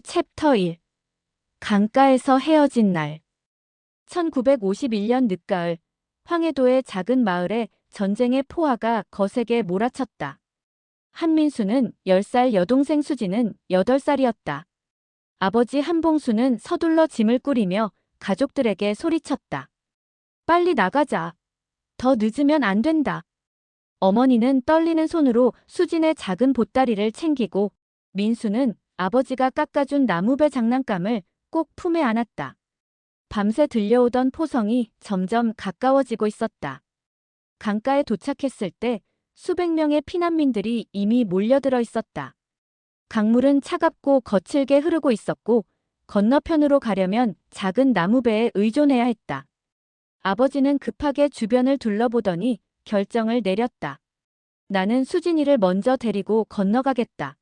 챕터 1. 강가에서 헤어진 날. 1951년 늦가을, 황해도의 작은 마을에 전쟁의 포화가 거세게 몰아쳤다. 한민수는 10살, 여동생 수지는 8살이었다. 아버지 한봉수는 서둘러 짐을 꾸리며 가족들에게 소리쳤다. 빨리 나가자. 더 늦으면 안 된다. 어머니는 떨리는 손으로 수진의 작은 보따리를 챙기고, 민수는 아버지가 깎아준 나무배 장난감을 꼭 품에 안았다. 밤새 들려오던 포성이 점점 가까워지고 있었다. 강가에 도착했을 때 수백 명의 피난민들이 이미 몰려들어 있었다. 강물은 차갑고 거칠게 흐르고 있었고, 건너편으로 가려면 작은 나무배에 의존해야 했다. 아버지는 급하게 주변을 둘러보더니 결정을 내렸다. 나는 수진이를 먼저 데리고 건너가겠다.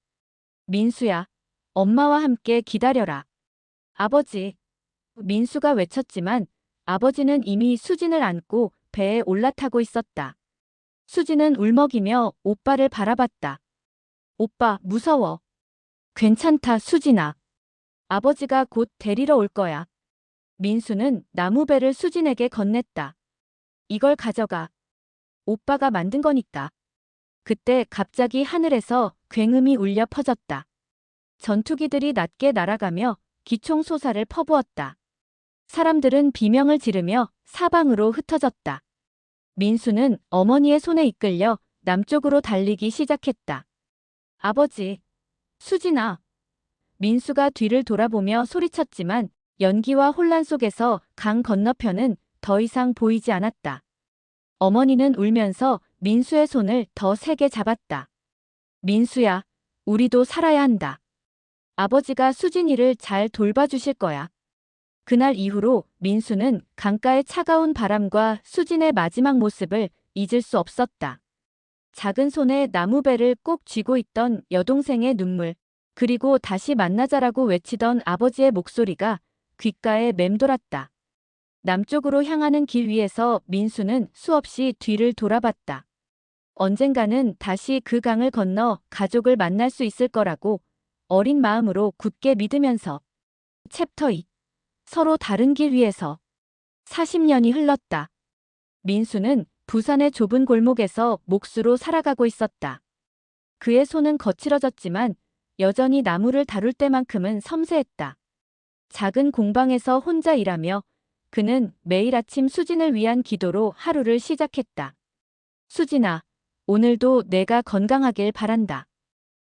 민수야, 엄마와 함께 기다려라. 아버지. 민수가 외쳤지만 아버지는 이미 수진을 안고 배에 올라타고 있었다. 수진은 울먹이며 오빠를 바라봤다. 오빠, 무서워. 괜찮다, 수진아. 아버지가 곧 데리러 올 거야. 민수는 나무배를 수진에게 건넸다. 이걸 가져가. 오빠가 만든 거니까. 그때 갑자기 하늘에서 굉음이 울려 퍼졌다. 전투기들이 낮게 날아가며 기총소사를 퍼부었다. 사람들은 비명을 지르며 사방으로 흩어졌다. 민수는 어머니의 손에 이끌려 남쪽으로 달리기 시작했다. 아버지, 수진아. 민수가 뒤를 돌아보며 소리쳤지만 연기와 혼란 속에서 강 건너편은 더 이상 보이지 않았다. 어머니는 울면서 민수의 손을 더 세게 잡았다. 민수야, 우리도 살아야 한다. 아버지가 수진이를 잘 돌봐주실 거야. 그날 이후로 민수는 강가의 차가운 바람과 수진의 마지막 모습을 잊을 수 없었다. 작은 손에 나무배를 꼭 쥐고 있던 여동생의 눈물, 그리고 다시 만나자라고 외치던 아버지의 목소리가 귓가에 맴돌았다. 남쪽으로 향하는 길 위에서 민수는 수없이 뒤를 돌아봤다. 언젠가는 다시 그 강을 건너 가족을 만날 수 있을 거라고 어린 마음으로 굳게 믿으면서. 챕터 2. 서로 다른 길 위에서. 40년이 흘렀다. 민수는 부산의 좁은 골목에서 몫으로 살아가고 있었다. 그의 손은 거칠어졌지만 여전히 나무를 다룰 때만큼은 섬세했다. 작은 공방에서 혼자 일하며 그는 매일 아침 수진을 위한 기도로 하루를 시작했다. 수진아, 오늘도 내가 건강하길 바란다.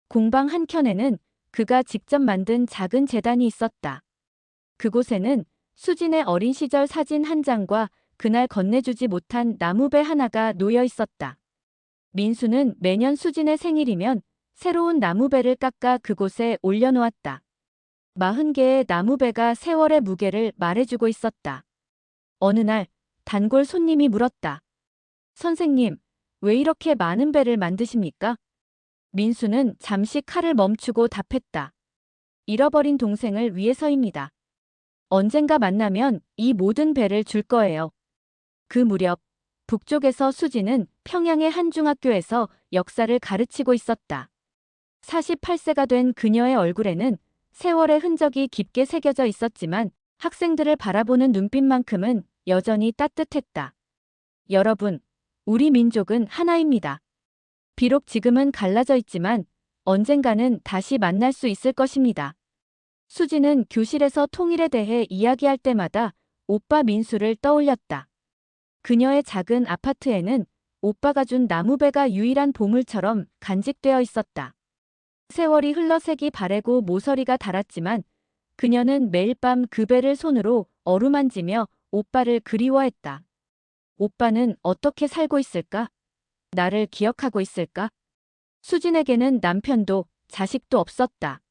공방 한켠에는 그가 직접 만든 작은 제단이 있었다. 그곳에는 수진의 어린 시절 사진 한 장과 그날 건네주지 못한 나무배 하나가 놓여 있었다. 민수는 매년 수진의 생일이면 새로운 나무배를 깎아 그곳에 올려놓았다. 40개의 나무배가 세월의 무게를 말해주고 있었다. 어느 날 단골 손님이 물었다. 선생님, 왜 이렇게 많은 배를 만드십니까? 민수는 잠시 칼을 멈추고 답했다. 잃어버린 동생을 위해서입니다. 언젠가 만나면 이 모든 배를 줄 거예요. 그 무렵 북쪽에서 수지는 평양의 한 중학교에서 역사를 가르치고 있었다. 48세가 된 그녀의 얼굴에는 세월의 흔적이 깊게 새겨져 있었지만 학생들을 바라보는 눈빛만큼은 여전히 따뜻했다. 여러분, 우리 민족은 하나입니다. 비록 지금은 갈라져 있지만 언젠가는 다시 만날 수 있을 것입니다. 수지는 교실에서 통일에 대해 이야기할 때마다 오빠 민수를 떠올렸다. 그녀의 작은 아파트에는 오빠가 준 나무배가 유일한 보물처럼 간직되어 있었다. 세월이 흘러 색이 바래고 모서리가 닳았지만 그녀는 매일 밤 그 배를 손으로 어루만지며 오빠를 그리워했다. 오빠는 어떻게 살고 있을까? 나를 기억하고 있을까? 수진에게는 남편도 자식도 없었다.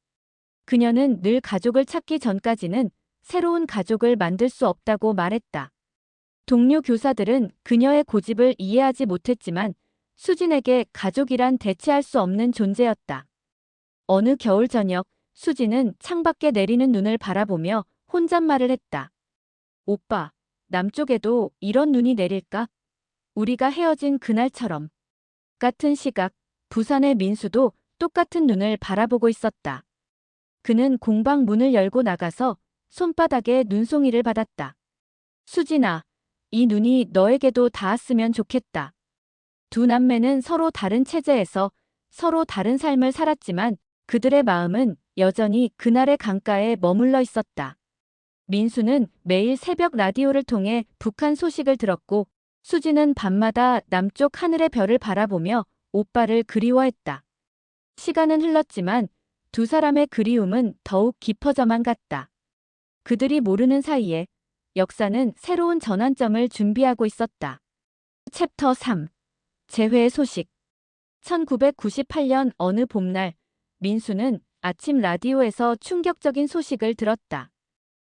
그녀는 늘 가족을 찾기 전까지는 새로운 가족을 만들 수 없다고 말했다. 동료 교사들은 그녀의 고집을 이해하지 못했지만 수진에게 가족이란 대체할 수 없는 존재였다. 어느 겨울 저녁, 수진은 창밖에 내리는 눈을 바라보며 혼잣말을 했다. 오빠, 남쪽에도 이런 눈이 내릴까? 우리가 헤어진 그날처럼. 같은 시각, 부산의 민수도 똑같은 눈을 바라보고 있었다. 그는 공방 문을 열고 나가서 손바닥에 눈송이를 받았다. 수진아, 이 눈이 너에게도 닿았으면 좋겠다. 두 남매는 서로 다른 체제에서 서로 다른 삶을 살았지만 그들의 마음은 여전히 그날의 강가에 머물러 있었다. 민수는 매일 새벽 라디오를 통해 북한 소식을 들었고 수지는 밤마다 남쪽 하늘의 별을 바라보며 오빠를 그리워했다. 시간은 흘렀지만 두 사람의 그리움은 더욱 깊어져만 갔다. 그들이 모르는 사이에 역사는 새로운 전환점을 준비하고 있었다. 챕터 3. 재회의 소식. 1998년 어느 봄날, 민수는 아침 라디오에서 충격적인 소식을 들었다.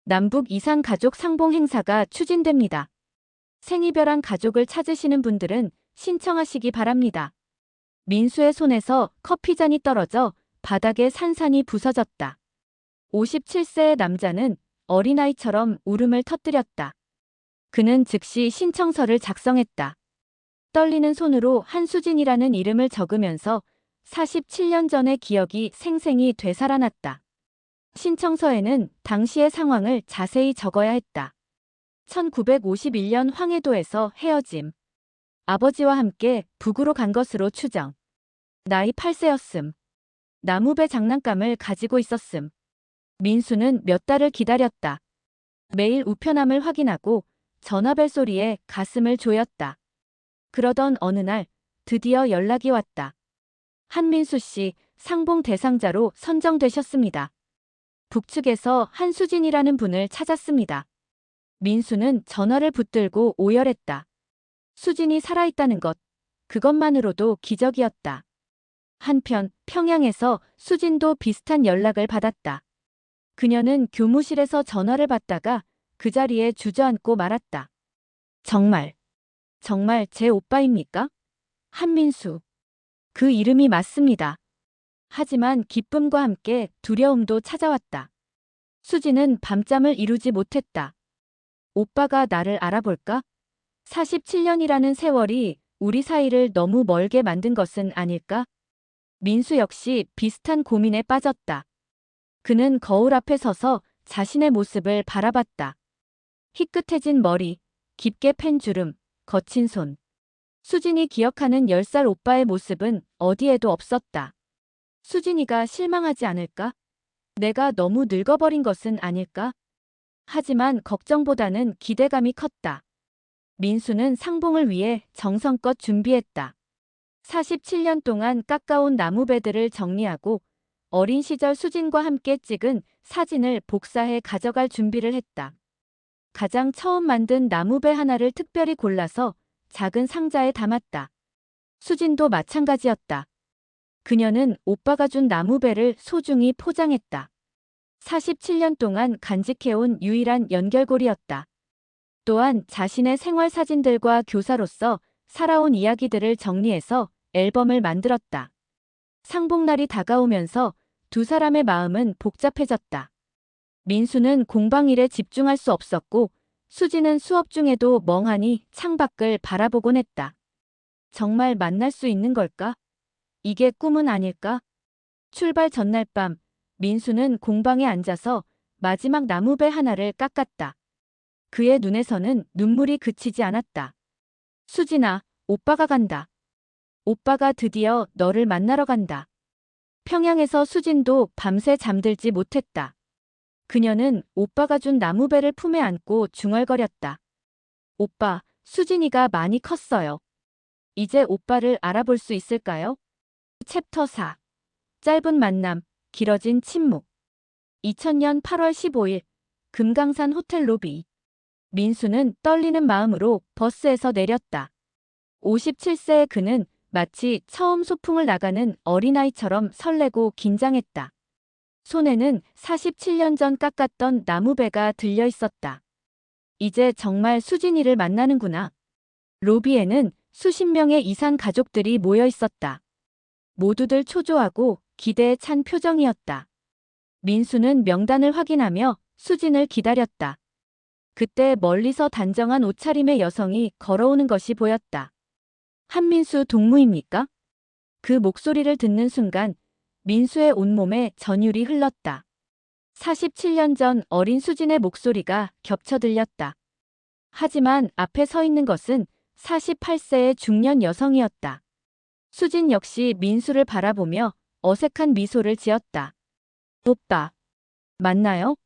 남북 이산 가족 상봉 행사가 추진됩니다. 생이별한 가족을 찾으시는 분들은 신청하시기 바랍니다. 민수의 손에서 커피잔이 떨어져 바닥에 산산이 부서졌다. 57세의 남자는 어린아이처럼 울음을 터뜨렸다. 그는 즉시 신청서를 작성했다. 떨리는 손으로 한수진이라는 이름을 적으면서 47년 전의 기억이 생생히 되살아났다. 신청서에는 당시의 상황을 자세히 적어야 했다. 1951년 황해도에서 헤어짐. 아버지와 함께 북으로 간 것으로 추정. 나이 8세였음. 나무배 장난감을 가지고 있었음. 민수는 몇 달을 기다렸다. 매일 우편함을 확인하고 전화벨 소리에 가슴을 조였다. 그러던 어느 날 드디어 연락이 왔다. 한민수 씨 상봉 대상자로 선정되셨습니다. 북측에서 한수진이라는 분을 찾았습니다. 민수는 전화를 붙들고 오열했다. 수진이 살아있다는 것, 그것만으로도 기적이었다. 한편 평양에서 수진도 비슷한 연락을 받았다. 그녀는 교무실에서 전화를 받다가 그 자리에 주저앉고 말았다. 정말 제 오빠입니까? 한민수. 그 이름이 맞습니다. 하지만 기쁨과 함께 두려움도 찾아왔다. 수지는 밤잠을 이루지 못했다. 오빠가 나를 알아볼까? 47년이라는 세월이 우리 사이를 너무 멀게 만든 것은 아닐까? 민수 역시 비슷한 고민에 빠졌다. 그는 거울 앞에 서서 자신의 모습을 바라봤다. 희끗해진 머리, 깊게 팬 주름, 거친 손. 수진이 기억하는 10살 오빠의 모습은 어디에도 없었다. 수진이가 실망하지 않을까? 내가 너무 늙어버린 것은 아닐까? 하지만 걱정보다는 기대감이 컸다. 민수는 상봉을 위해 정성껏 준비했다. 47년 동안 깎아온 나무배들을 정리하고 어린 시절 수진과 함께 찍은 사진을 복사해 가져갈 준비를 했다. 가장 처음 만든 나무배 하나를 특별히 골라서 작은 상자에 담았다. 수진도 마찬가지였다. 그녀는 오빠가 준 나무배를 소중히 포장했다. 47년 동안 간직해온 유일한 연결고리였다. 또한 자신의 생활 사진들과 교사로서 살아온 이야기들을 정리해서 앨범을 만들었다. 상봉날이 다가오면서 두 사람의 마음은 복잡해졌다. 민수는 공방일에 집중할 수 없었고 수지는 수업 중에도 멍하니 창밖을 바라보곤 했다. 정말 만날 수 있는 걸까? 이게 꿈은 아닐까? 출발 전날 밤 민수는 공방에 앉아서 마지막 나무배 하나를 깎았다. 그의 눈에서는 눈물이 그치지 않았다. 수진아, 오빠가 간다. 오빠가 드디어 너를 만나러 간다. 평양에서 수진도 밤새 잠들지 못했다. 그녀는 오빠가 준 나무배를 품에 안고 중얼거렸다. 오빠, 수진이가 많이 컸어요. 이제 오빠를 알아볼 수 있을까요? 챕터 4. 짧은 만남, 길어진 침묵. 2000년 8월 15일, 금강산 호텔 로비. 민수는 떨리는 마음으로 버스에서 내렸다. 57세의 그는 마치 처음 소풍을 나가는 어린아이처럼 설레고 긴장했다. 손에는 47년 전 깎았던 나무배가 들려 있었다. 이제 정말 수진이를 만나는구나. 로비에는 수십 명의 이산 가족들이 모여 있었다. 모두들 초조하고 기대에 찬 표정이었다. 민수는 명단을 확인하며 수진을 기다렸다. 그때 멀리서 단정한 옷차림의 여성이 걸어오는 것이 보였다. 한민수 동무입니까? 그 목소리를 듣는 순간 민수의 온몸에 전율이 흘렀다. 47년 전 어린 수진의 목소리가 겹쳐 들렸다. 하지만 앞에 서 있는 것은 48세의 중년 여성이었다. 수진 역시 민수를 바라보며 어색한 미소를 지었다. 오빠, 맞나요?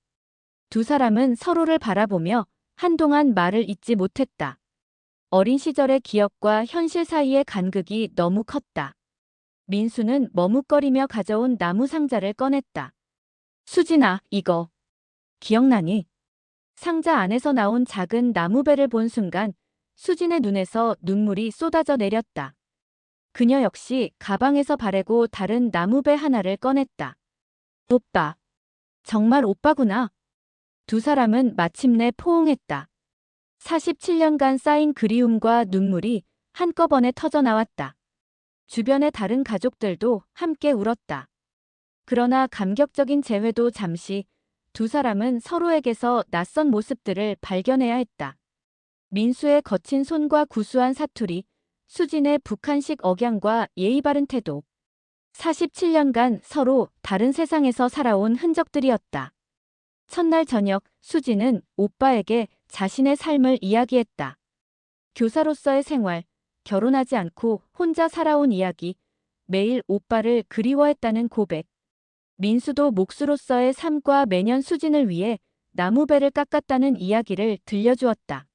두 사람은 서로를 바라보며 한동안 말을 잇지 못했다. 어린 시절의 기억과 현실 사이의 간극이 너무 컸다. 민수는 머뭇거리며 가져온 나무 상자를 꺼냈다. 수진아, 이거 기억나니? 상자 안에서 나온 작은 나무배를 본 순간 수진의 눈에서 눈물이 쏟아져 내렸다. 그녀 역시 가방에서 바래고 다른 나무배 하나를 꺼냈다. 오빠, 정말 오빠구나. 두 사람은 마침내 포옹했다. 47년간 쌓인 그리움과 눈물이 한꺼번에 터져 나왔다. 주변의 다른 가족들도 함께 울었다. 그러나 감격적인 재회도 잠시 두 사람은 서로에게서 낯선 모습들을 발견해야 했다. 민수의 거친 손과 구수한 사투리, 수진의 북한식 억양과 예의 바른 태도. 47년간 서로 다른 세상에서 살아온 흔적들이었다. 첫날 저녁 수진은 오빠에게 자신의 삶을 이야기했다. 교사로서의 생활, 결혼하지 않고 혼자 살아온 이야기, 매일 오빠를 그리워했다는 고백. 민수도 몫으로서의 삶과 매년 수진을 위해 나무배를 깎았다는 이야기를 들려주었다.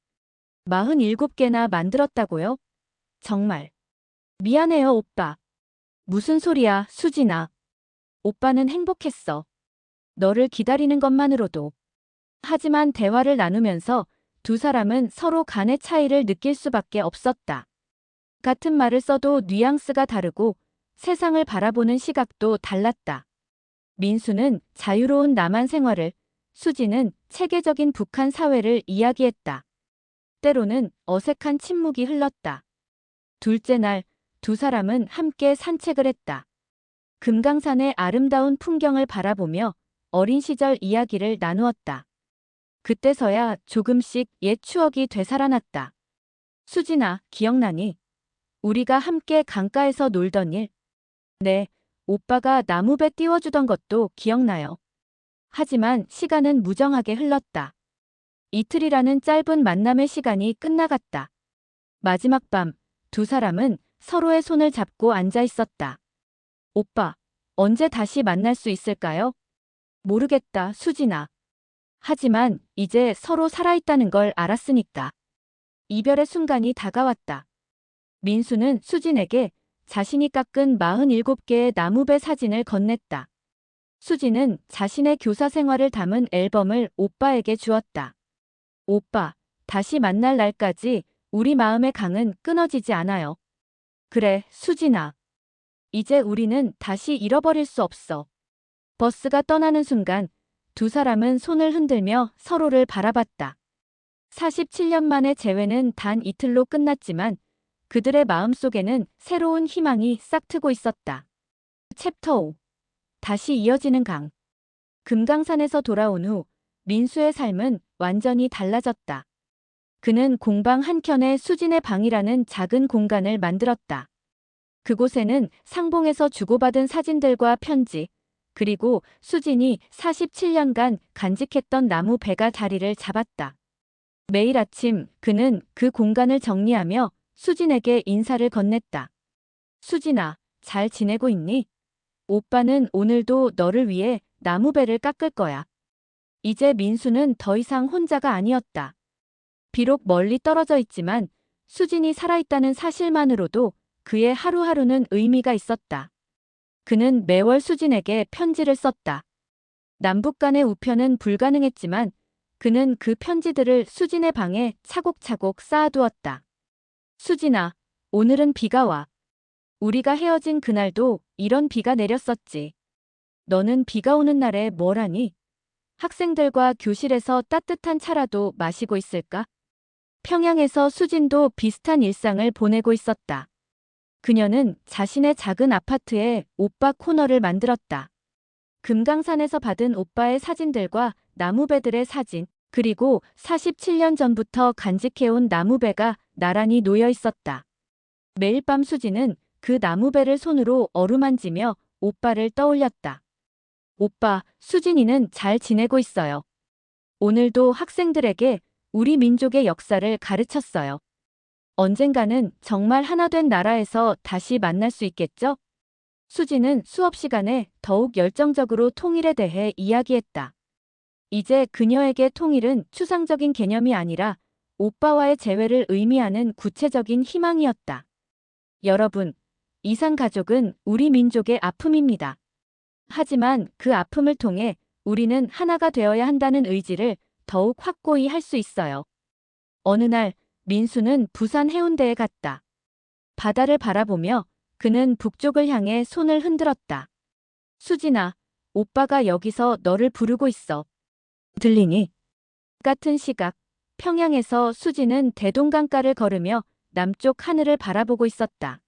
47개나 만들었다고요? 정말. 미안해요, 오빠. 무슨 소리야, 수진아. 오빠는 행복했어. 너를 기다리는 것만으로도. 하지만 대화를 나누면서 두 사람은 서로 간의 차이를 느낄 수밖에 없었다. 같은 말을 써도 뉘앙스가 다르고 세상을 바라보는 시각도 달랐다. 민수는 자유로운 남한 생활을, 수지는 체계적인 북한 사회를 이야기했다. 때로는 어색한 침묵이 흘렀다. 둘째 날, 두 사람은 함께 산책을 했다. 금강산의 아름다운 풍경을 바라보며 어린 시절 이야기를 나누었다. 그때서야 조금씩 옛 추억이 되살아났다. 수진아, 기억나니? 우리가 함께 강가에서 놀던 일. 네, 오빠가 나무배 띄워주던 것도 기억나요. 하지만 시간은 무정하게 흘렀다. 이틀이라는 짧은 만남의 시간이 끝나갔다. 마지막 밤, 두 사람은 서로의 손을 잡고 앉아 있었다. 오빠, 언제 다시 만날 수 있을까요? 모르겠다, 수진아. 하지만 이제 서로 살아있다는 걸 알았으니까. 이별의 순간이 다가왔다. 민수는 수진에게 자신이 깎은 47개의 나무배 사진을 건넸다. 수진은 자신의 교사 생활을 담은 앨범을 오빠에게 주었다. 오빠, 다시 만날 날까지 우리 마음의 강은 끊어지지 않아요. 그래, 수진아. 이제 우리는 다시 잃어버릴 수 없어. 버스가 떠나는 순간 두 사람은 손을 흔들며 서로를 바라봤다. 47년 만의 재회는 단 이틀로 끝났지만 그들의 마음속에는 새로운 희망이 싹트고 있었다. 챕터 5. 다시 이어지는 강. 금강산에서 돌아온 후 민수의 삶은 완전히 달라졌다. 그는 공방 한켠에 수진의 방이라는 작은 공간을 만들었다. 그곳에는 상봉에서 주고받은 사진들과 편지, 그리고 수진이 47년간 간직했던 나무 배가 자리를 잡았다. 매일 아침 그는 그 공간을 정리하며 수진에게 인사를 건넸다. 수진아, 잘 지내고 있니? 오빠는 오늘도 너를 위해 나무배를 깎을 거야. 이제 민수는 더 이상 혼자가 아니었다. 비록 멀리 떨어져 있지만 수진이 살아있다는 사실만으로도 그의 하루하루는 의미가 있었다. 그는 매월 수진에게 편지를 썼다. 남북 간의 우편은 불가능했지만 그는 그 편지들을 수진의 방에 차곡차곡 쌓아두었다. 수진아, 오늘은 비가 와. 우리가 헤어진 그날도 이런 비가 내렸었지. 너는 비가 오는 날에 뭘 하니? 학생들과 교실에서 따뜻한 차라도 마시고 있을까? 평양에서 수진도 비슷한 일상을 보내고 있었다. 그녀는 자신의 작은 아파트에 오빠 코너를 만들었다. 금강산에서 받은 오빠의 사진들과 나무배들의 사진, 그리고 47년 전부터 간직해온 나무배가 나란히 놓여 있었다. 매일 밤 수진은 그 나무배를 손으로 어루만지며 오빠를 떠올렸다. 오빠, 수진이는 잘 지내고 있어요. 오늘도 학생들에게 우리 민족의 역사를 가르쳤어요. 언젠가는 정말 하나 된 나라에서 다시 만날 수 있겠죠? 수지는 수업 시간에 더욱 열정적으로 통일에 대해 이야기했다. 이제 그녀에게 통일은 추상적인 개념이 아니라 오빠와의 재회를 의미하는 구체적인 희망이었다. 여러분, 이산 가족은 우리 민족의 아픔입니다. 하지만 그 아픔을 통해 우리는 하나가 되어야 한다는 의지를 더욱 확고히 할 수 있어요. 어느 날 민수는 부산 해운대에 갔다. 바다를 바라보며 그는 북쪽을 향해 손을 흔들었다. 수진아, 오빠가 여기서 너를 부르고 있어. 들리니? 같은 시각, 평양에서 수진은 대동강가를 걸으며 남쪽 하늘을 바라보고 있었다.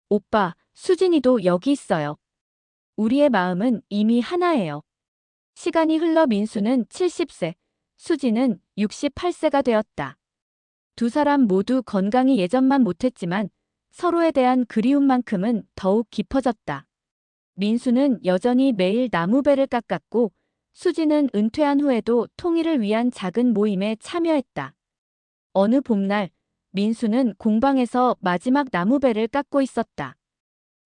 오빠, 수진이도 여기 있어요. 우리의 마음은 이미 하나예요. 시간이 흘러 민수는 70세, 수지는 68세가 되었다. 두 사람 모두 건강이 예전만 못했지만 서로에 대한 그리움만큼은 더욱 깊어졌다. 민수는 여전히 매일 나무배를 깎았고 수지는 은퇴한 후에도 통일을 위한 작은 모임에 참여했다. 어느 봄날 민수는 공방에서 마지막 나무배를 깎고 있었다.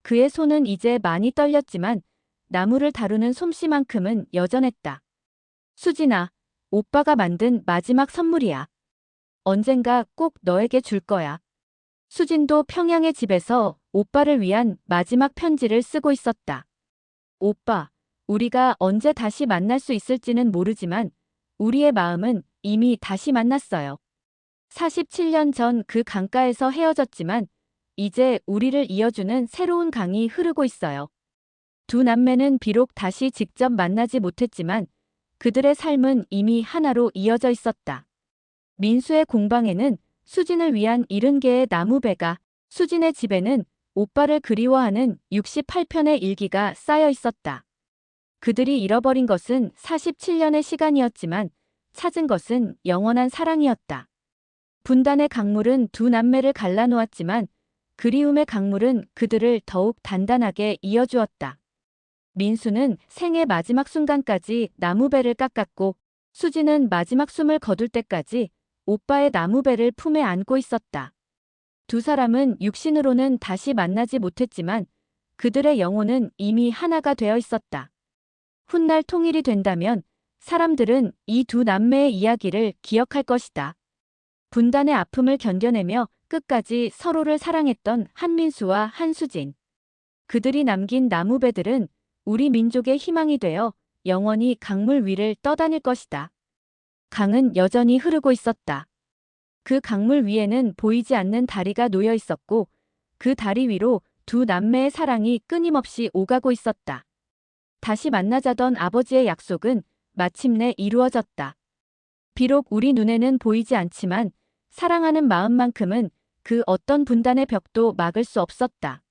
그의 손은 이제 많이 떨렸지만 나무를 다루는 솜씨만큼은 여전했다. 수진아, 오빠가 만든 마지막 선물이야. 언젠가 꼭 너에게 줄 거야. 수진도 평양의 집에서 오빠를 위한 마지막 편지를 쓰고 있었다. 오빠, 우리가 언제 다시 만날 수 있을지는 모르지만 우리의 마음은 이미 다시 만났어요. 47년 전 그 강가에서 헤어졌지만 이제 우리를 이어주는 새로운 강이 흐르고 있어요. 두 남매는 비록 다시 직접 만나지 못했지만 그들의 삶은 이미 하나로 이어져 있었다. 민수의 공방에는 수진을 위한 70개의 나무배가, 수진의 집에는 오빠를 그리워하는 68편의 일기가 쌓여 있었다. 그들이 잃어버린 것은 47년의 시간이었지만 찾은 것은 영원한 사랑이었다. 분단의 강물은 두 남매를 갈라놓았지만 그리움의 강물은 그들을 더욱 단단하게 이어주었다. 민수는 생의 마지막 순간까지 나무배를 깎았고 수지는 마지막 숨을 거둘 때까지 오빠의 나무배를 품에 안고 있었다. 두 사람은 육신으로는 다시 만나지 못했지만 그들의 영혼은 이미 하나가 되어 있었다. 훗날 통일이 된다면 사람들은 이 두 남매의 이야기를 기억할 것이다. 분단의 아픔을 견뎌내며 끝까지 서로를 사랑했던 한민수와 한수진. 그들이 남긴 나무배들은 우리 민족의 희망이 되어 영원히 강물 위를 떠다닐 것이다. 강은 여전히 흐르고 있었다. 그 강물 위에는 보이지 않는 다리가 놓여 있었고 그 다리 위로 두 남매의 사랑이 끊임없이 오가고 있었다. 다시 만나자던 아버지의 약속은 마침내 이루어졌다. 비록 우리 눈에는 보이지 않지만 사랑하는 마음만큼은 그 어떤 분단의 벽도 막을 수 없었다.